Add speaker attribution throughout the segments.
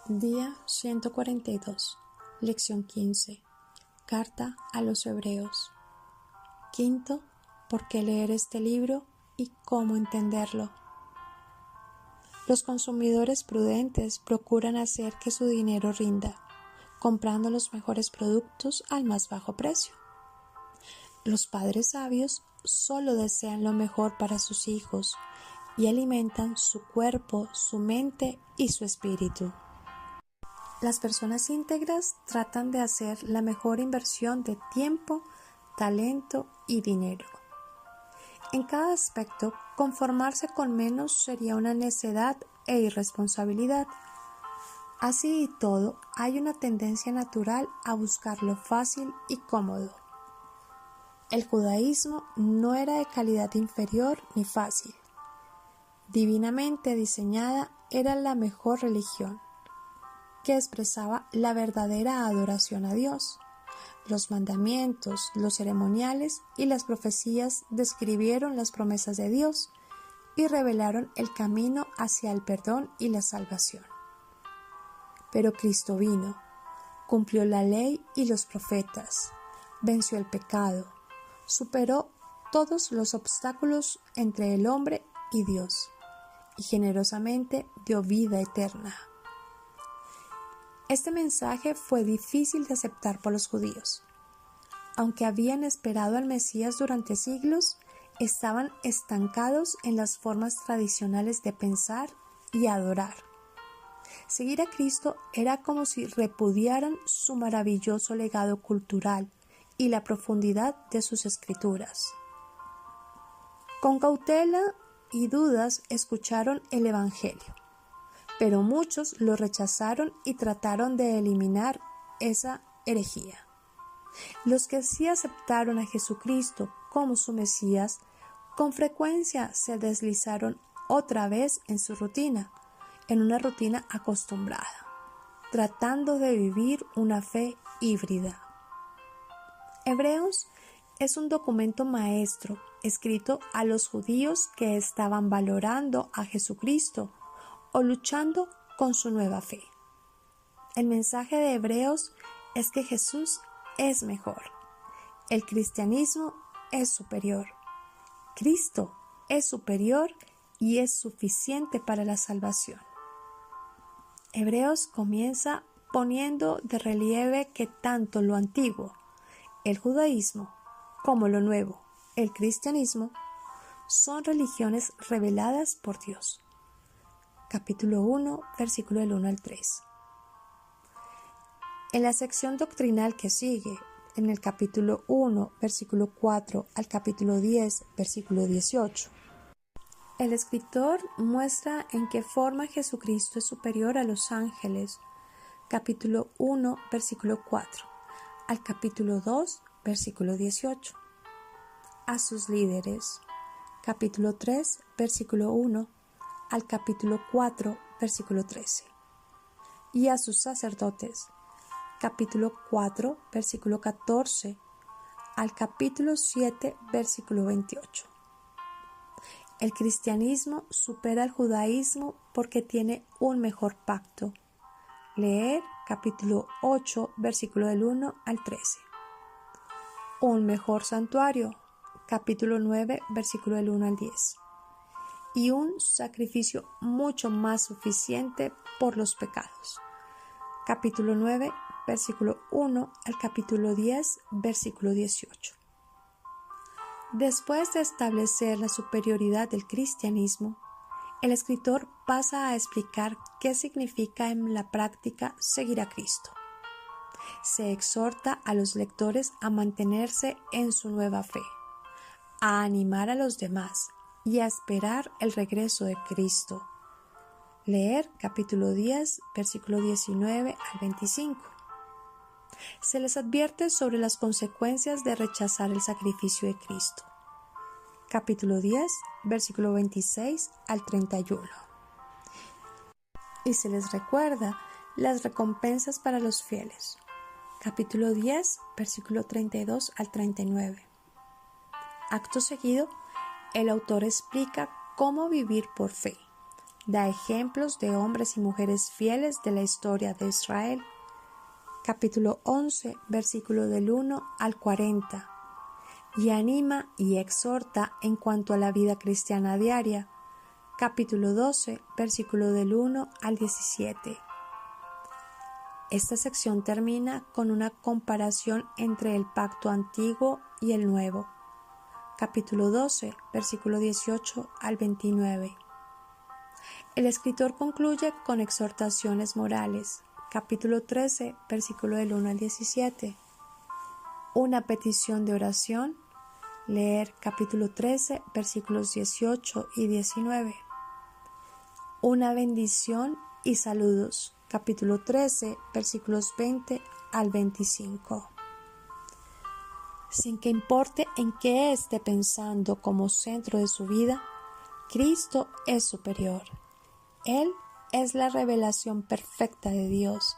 Speaker 1: Día 142, Lección 15, Carta a los Hebreos. Quinto, ¿por qué leer este libro y cómo entenderlo? Los consumidores prudentes procuran hacer que su dinero rinda, comprando los mejores productos al más bajo precio. Los padres sabios solo desean lo mejor para sus hijos y alimentan su cuerpo, su mente y su espíritu. Las personas íntegras tratan de hacer la mejor inversión de tiempo, talento y dinero. En cada aspecto, conformarse con menos sería una necedad e irresponsabilidad. Así y todo, hay una tendencia natural a buscar lo fácil y cómodo. El judaísmo no era de calidad inferior ni fácil. Divinamente diseñada, era la mejor religión, que expresaba la verdadera adoración a Dios. Los mandamientos, los ceremoniales y las profecías describieron las promesas de Dios y revelaron el camino hacia el perdón y la salvación. Pero Cristo vino, cumplió la ley y los profetas, venció el pecado, superó todos los obstáculos entre el hombre y Dios, y generosamente dio vida eterna. Este mensaje fue difícil de aceptar por los judíos. Aunque habían esperado al Mesías durante siglos, estaban estancados en las formas tradicionales de pensar y adorar. Seguir a Cristo era como si repudiaran su maravilloso legado cultural y la profundidad de sus escrituras. Con cautela y dudas escucharon el Evangelio. Pero muchos lo rechazaron y trataron de eliminar esa herejía. Los que sí aceptaron a Jesucristo como su Mesías, con frecuencia se deslizaron otra vez en su rutina, en una rutina acostumbrada, tratando de vivir una fe híbrida. Hebreos es un documento maestro escrito a los judíos que estaban valorando a Jesucristo o luchando con su nueva fe. El mensaje de Hebreos es que Jesús es mejor. El cristianismo es superior. Cristo es superior y es suficiente para la salvación. Hebreos comienza poniendo de relieve que tanto lo antiguo, el judaísmo, como lo nuevo, el cristianismo, son religiones reveladas por Dios. Capítulo 1, versículo del 1 al 3. En la sección doctrinal que sigue, en el capítulo 1, versículo 4 al capítulo 10, versículo 18, el escritor muestra en qué forma Jesucristo es superior a los ángeles. Capítulo 1, versículo 4 al capítulo 2, versículo 18. A sus líderes. Capítulo 3, versículo 1 al capítulo 4, versículo 13. Y a sus sacerdotes, capítulo 4, versículo 14, al capítulo 7, versículo 28. El cristianismo supera al judaísmo porque tiene un mejor pacto. Leer capítulo 8, versículo del 1 al 13. Un mejor santuario, capítulo 9, versículo del 1 al 10. Y un sacrificio mucho más suficiente por los pecados. Capítulo 9, versículo 1 al capítulo 10, versículo 18. Después de establecer la superioridad del cristianismo, el escritor pasa a explicar qué significa en la práctica seguir a Cristo. Se exhorta a los lectores a mantenerse en su nueva fe, a animar a los demás y a esperar el regreso de Cristo. Leer capítulo 10, versículo 19 al 25. Se les advierte sobre las consecuencias de rechazar el sacrificio de Cristo. Capítulo 10, versículo 26 al 31. Y se les recuerda las recompensas para los fieles. Capítulo 10, versículo 32 al 39. Acto seguido, el autor explica cómo vivir por fe, da ejemplos de hombres y mujeres fieles de la historia de Israel. Capítulo 11, versículo del 1 al 40. Y anima y exhorta en cuanto a la vida cristiana diaria. Capítulo 12, versículo del 1 al 17. Esta sección termina con una comparación entre el pacto antiguo y el nuevo. Capítulo 12, versículo 18 al 29. El escritor concluye con exhortaciones morales. Capítulo 13, versículo del 1 al 17. Una petición de oración. Leer capítulo 13, versículos 18 y 19. Una bendición y saludos. Capítulo 13, versículos 20 al 25. Sin que importe en qué esté pensando como centro de su vida, Cristo es superior. Él es la revelación perfecta de Dios,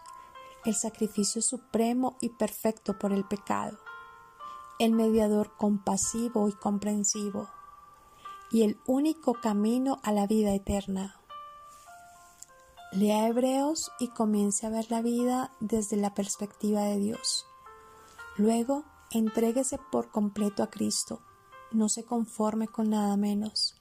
Speaker 1: el sacrificio supremo y perfecto por el pecado, el mediador compasivo y comprensivo, y el único camino a la vida eterna. Lea Hebreos y comience a ver la vida desde la perspectiva de Dios. Luego, entréguese por completo a Cristo. No se conforme con nada menos.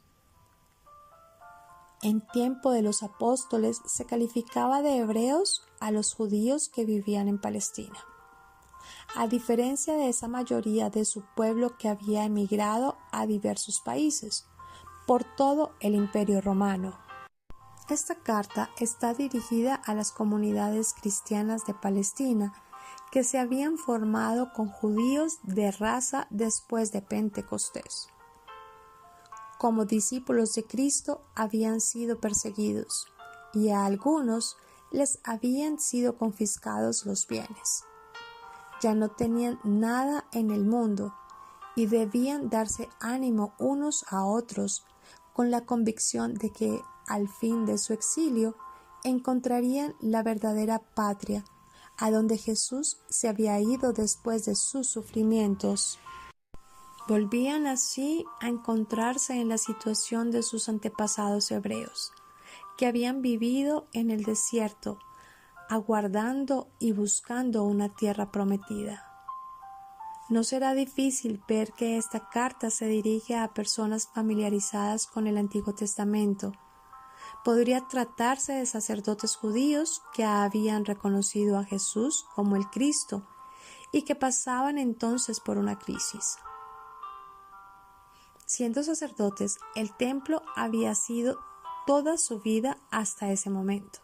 Speaker 1: En tiempo de los apóstoles se calificaba de hebreos a los judíos que vivían en Palestina, a diferencia de esa mayoría de su pueblo que había emigrado a diversos países por todo el Imperio Romano. Esta carta está dirigida a las comunidades cristianas de Palestina que se habían formado con judíos de raza después de Pentecostés. Como discípulos de Cristo habían sido perseguidos y a algunos les habían sido confiscados los bienes. Ya no tenían nada en el mundo y debían darse ánimo unos a otros con la convicción de que al fin de su exilio encontrarían la verdadera patria, a donde Jesús se había ido después de sus sufrimientos. Volvían así a encontrarse en la situación de sus antepasados hebreos, que habían vivido en el desierto, aguardando y buscando una tierra prometida. No será difícil ver que esta carta se dirige a personas familiarizadas con el Antiguo Testamento. Podría tratarse de sacerdotes judíos que habían reconocido a Jesús como el Cristo y que pasaban entonces por una crisis. Siendo sacerdotes, el templo había sido toda su vida hasta ese momento.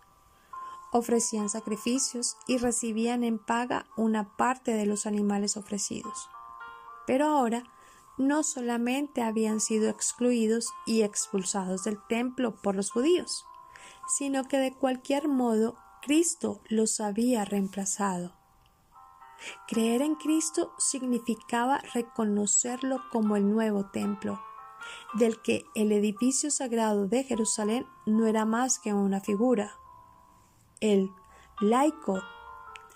Speaker 1: Ofrecían sacrificios y recibían en paga una parte de los animales ofrecidos. Pero ahora no solamente habían sido excluidos y expulsados del templo por los judíos, sino que de cualquier modo Cristo los había reemplazado. Creer en Cristo significaba reconocerlo como el nuevo templo, del que el edificio sagrado de Jerusalén no era más que una figura. El laico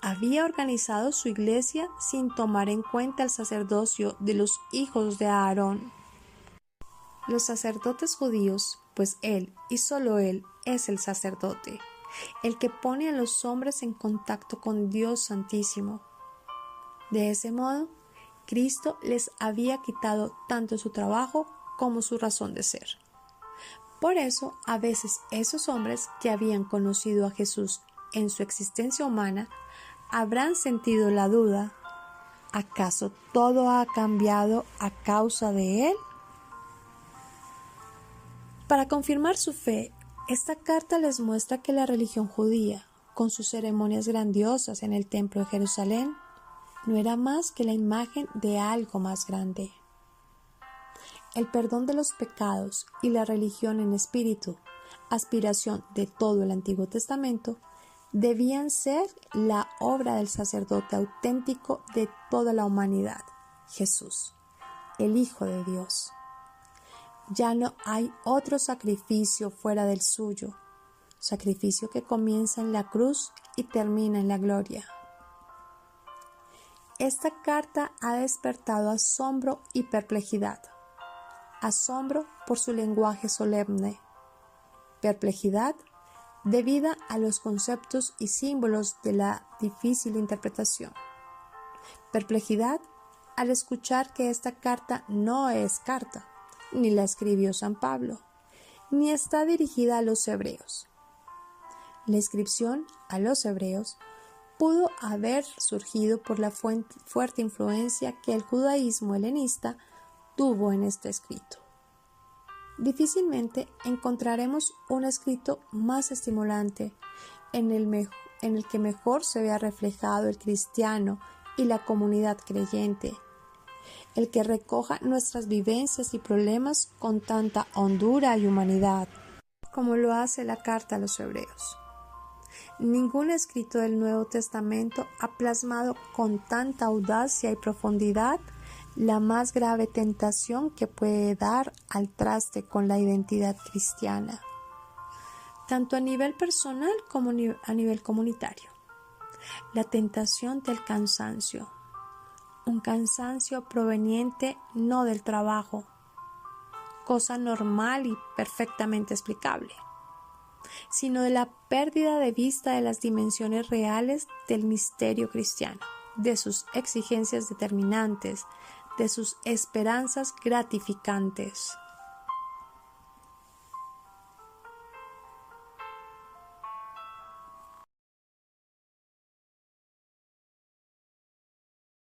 Speaker 1: había organizado su iglesia sin tomar en cuenta el sacerdocio de los hijos de Aarón. Los sacerdotes judíos, pues él y solo él es el sacerdote, el que pone a los hombres en contacto con Dios Santísimo. De ese modo, Cristo les había quitado tanto su trabajo como su razón de ser. Por eso, a veces esos hombres que habían conocido a Jesús en su existencia humana habrán sentido la duda: ¿acaso todo ha cambiado a causa de él? Para confirmar su fe, esta carta les muestra que la religión judía, con sus ceremonias grandiosas en el templo de Jerusalén, no era más que la imagen de algo más grande. El perdón de los pecados y la religión en espíritu, aspiración de todo el Antiguo Testamento, debían ser la obra del sacerdote auténtico de toda la humanidad, Jesús, el Hijo de Dios. Ya no hay otro sacrificio fuera del suyo, sacrificio que comienza en la cruz y termina en la gloria. Esta carta ha despertado asombro y perplejidad. Asombro por su lenguaje solemne, perplejidad debida a los conceptos y símbolos de la difícil interpretación. Perplejidad al escuchar que esta carta no es carta, ni la escribió San Pablo, ni está dirigida a los hebreos. La inscripción a los hebreos pudo haber surgido por la fuerte influencia que el judaísmo helenista tuvo en este escrito. Difícilmente encontraremos un escrito más estimulante en el que mejor se vea reflejado el cristiano y la comunidad creyente, el que recoja nuestras vivencias y problemas con tanta hondura y humanidad, como lo hace la carta a los hebreos. Ningún escrito del Nuevo Testamento ha plasmado con tanta audacia y profundidad la más grave tentación que puede dar al traste con la identidad cristiana, tanto a nivel personal como a nivel comunitario. La tentación del cansancio, un cansancio proveniente no del trabajo, cosa normal y perfectamente explicable, sino de la pérdida de vista de las dimensiones reales del misterio cristiano, de sus exigencias determinantes, de sus esperanzas gratificantes.